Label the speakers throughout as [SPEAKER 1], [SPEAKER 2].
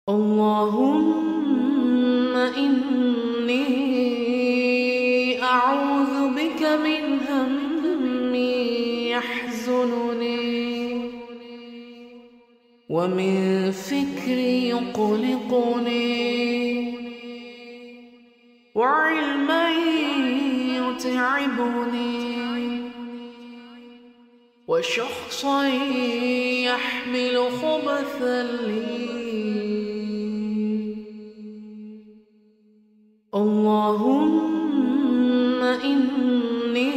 [SPEAKER 1] اللهم إني أعوذ بك من هم يحزنني ومن فكر يقلقني وعلما يتعبني وشخصا يحمل خبثا لي. اللهم إني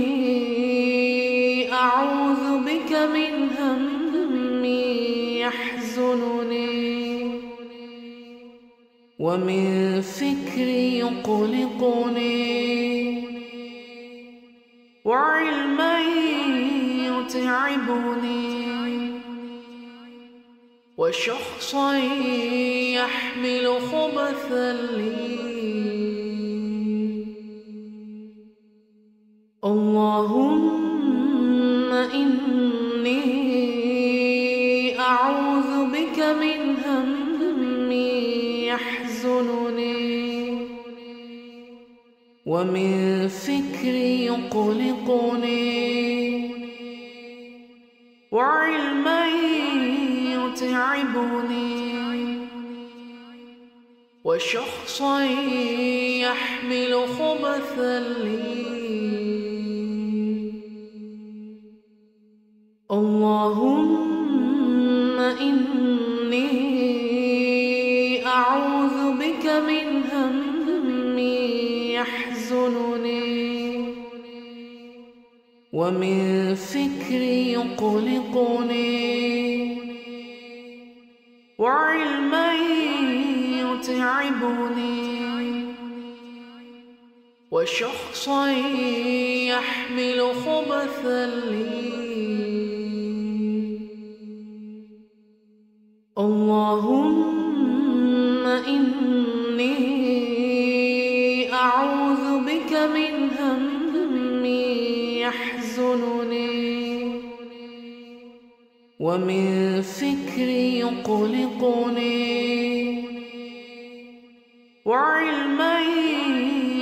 [SPEAKER 1] أعوذ بك من هم يحزنني ومن فكر يقلقني وعلما يتعبني وشخصا يحمل خبثا لي. اللهم إني أعوذ بك من هم يحزنني ومن فكر يقلقني وعلما يتعبني وشخصا يحمل خبثا لي. اللهم إني أعوذ بك من هم يحزنني ومن فكر يقلقني وعلما يتعبني وشخصا يحمل خبثا لي. اللهم إني أعوذ بك من هم يحزنني ومن فكر يقلقني وعلما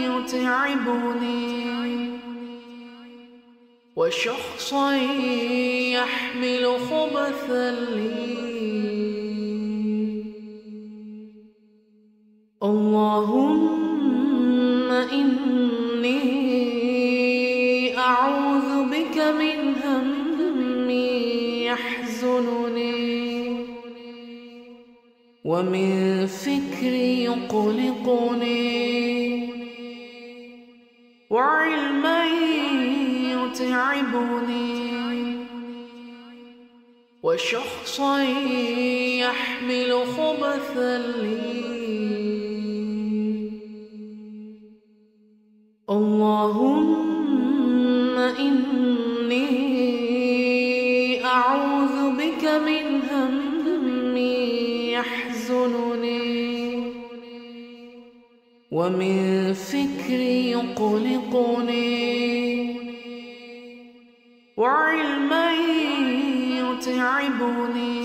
[SPEAKER 1] يتعبني وشخصا يحمل خبثا لي. اللهم إني أعوذ بك من هم يحزنني ومن فكر يقلقني وعلما يتعبني وشخصا يحمل خبثا لي. اللهم إني أعوذ بك من هم يحزنني ومن فكر يقلقني وعلما يتعبني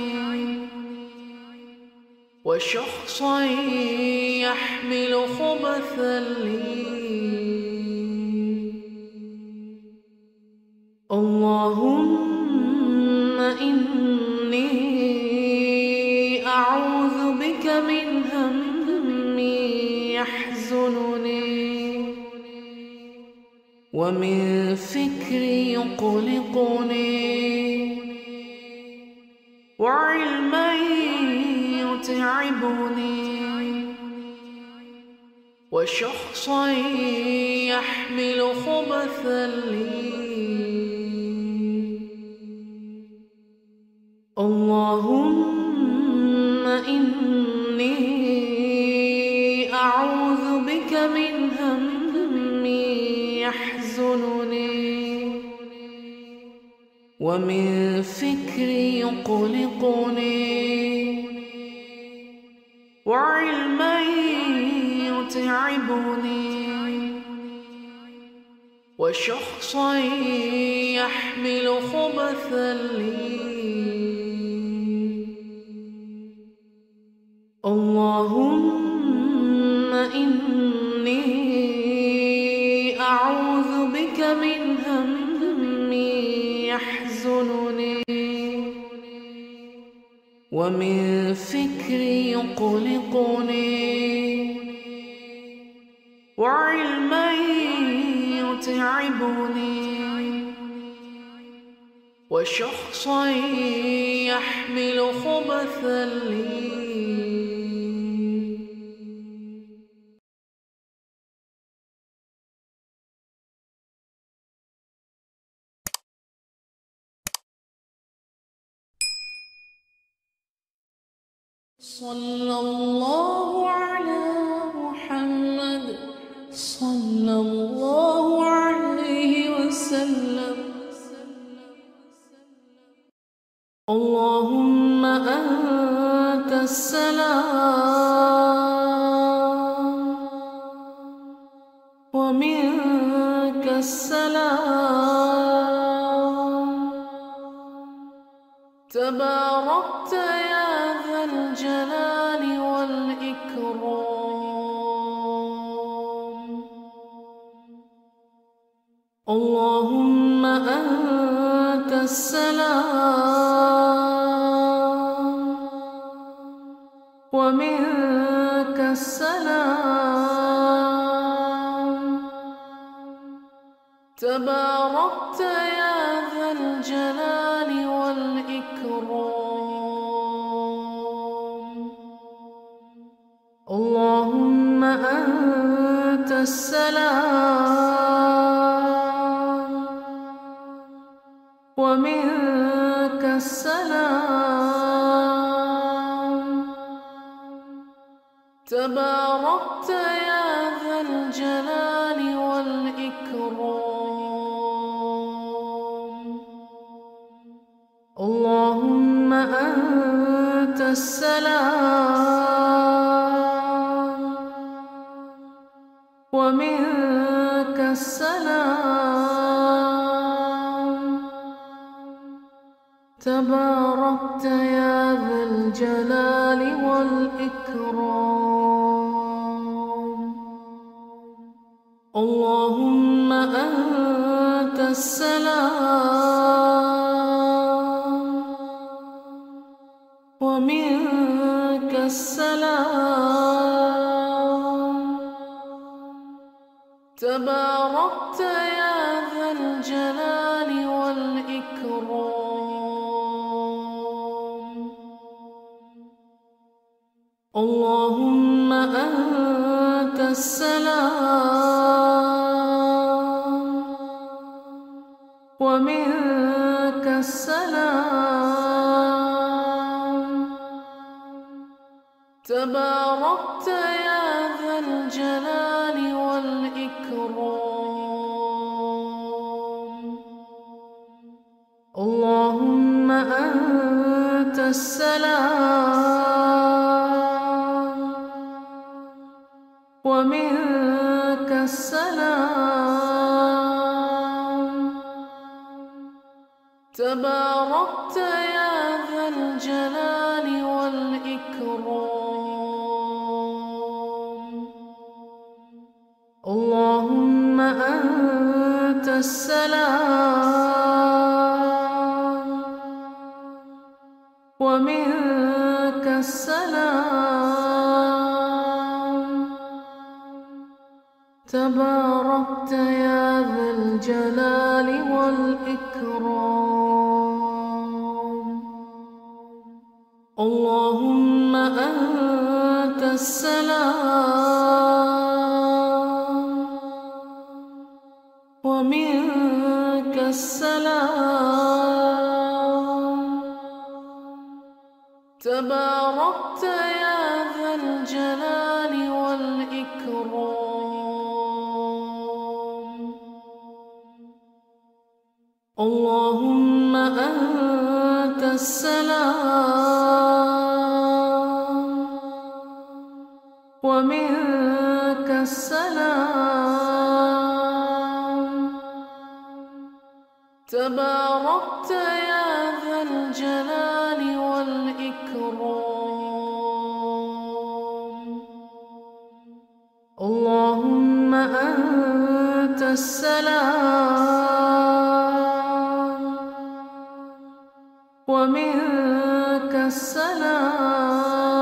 [SPEAKER 1] وشخصا يحمل خبثا لي. اللهم إني أعوذ بك من هم يحزنني ومن فكر يقلقني وعلما يتعبني وشخصا يحمل خبثا لي. اللهم إني أعوذ بك من هم يحزنني ومن فكر يقلقني وعلما يتعبني وشخصا يحمل خبثا لي. الله ومن فكري يقلقني وعلما يتعبني وشخصا يحمل خبثا لي. صلى الله على محمد صلى الله عليه وسلم. اللهم أنت السلام ومنك السلام، تباركت يا ذا الجلال والإكرام. اللهم أنت السلام ومنك السلام، تباركت يا ذا الجلال والإكرام. اللهم أنت السلام ومنك السلام، تباركت يا ذا الجلال والإكرام. اللهم أنت السلام ومنك السلام، تباركت يا ذا الجلال والإكرام. اللهم أنت السلام ومنك السلام، تباركت يا ذا الجلال والإكرام. اللهم أنت السلام ومنك السلام، تباركت يا ذا الجلال والإكرام. اللهم أنت السلام ومنك السلام، تباركت يا ذا الجلال والإكرام. اللهم أنت السلام ومنك السلام، تباركت يا ذا الجلال والإكرام. اللهم أنت السلام ومنك السلام، تباركت يا ذا الجلال والإكرام. اللهم أنت السلام ومنك السلام، تباركت يا ذا الجلال والإكرام. اللهم أنت السلام ومنك السلام، تباركت يا ذا الجلال والإكرام. اللهم أنت السلام ومنك السلام، تباركت يا ذا الجلال والإكرام. اللهم أنت السلام ومنك السلام، تباركت يا ذا الجلال والإكرام. اللهم أنت السلام ومنك ومنك السلام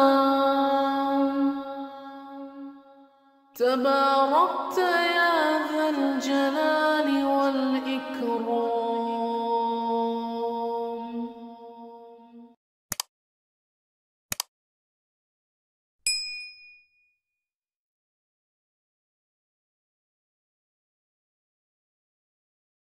[SPEAKER 1] تباركت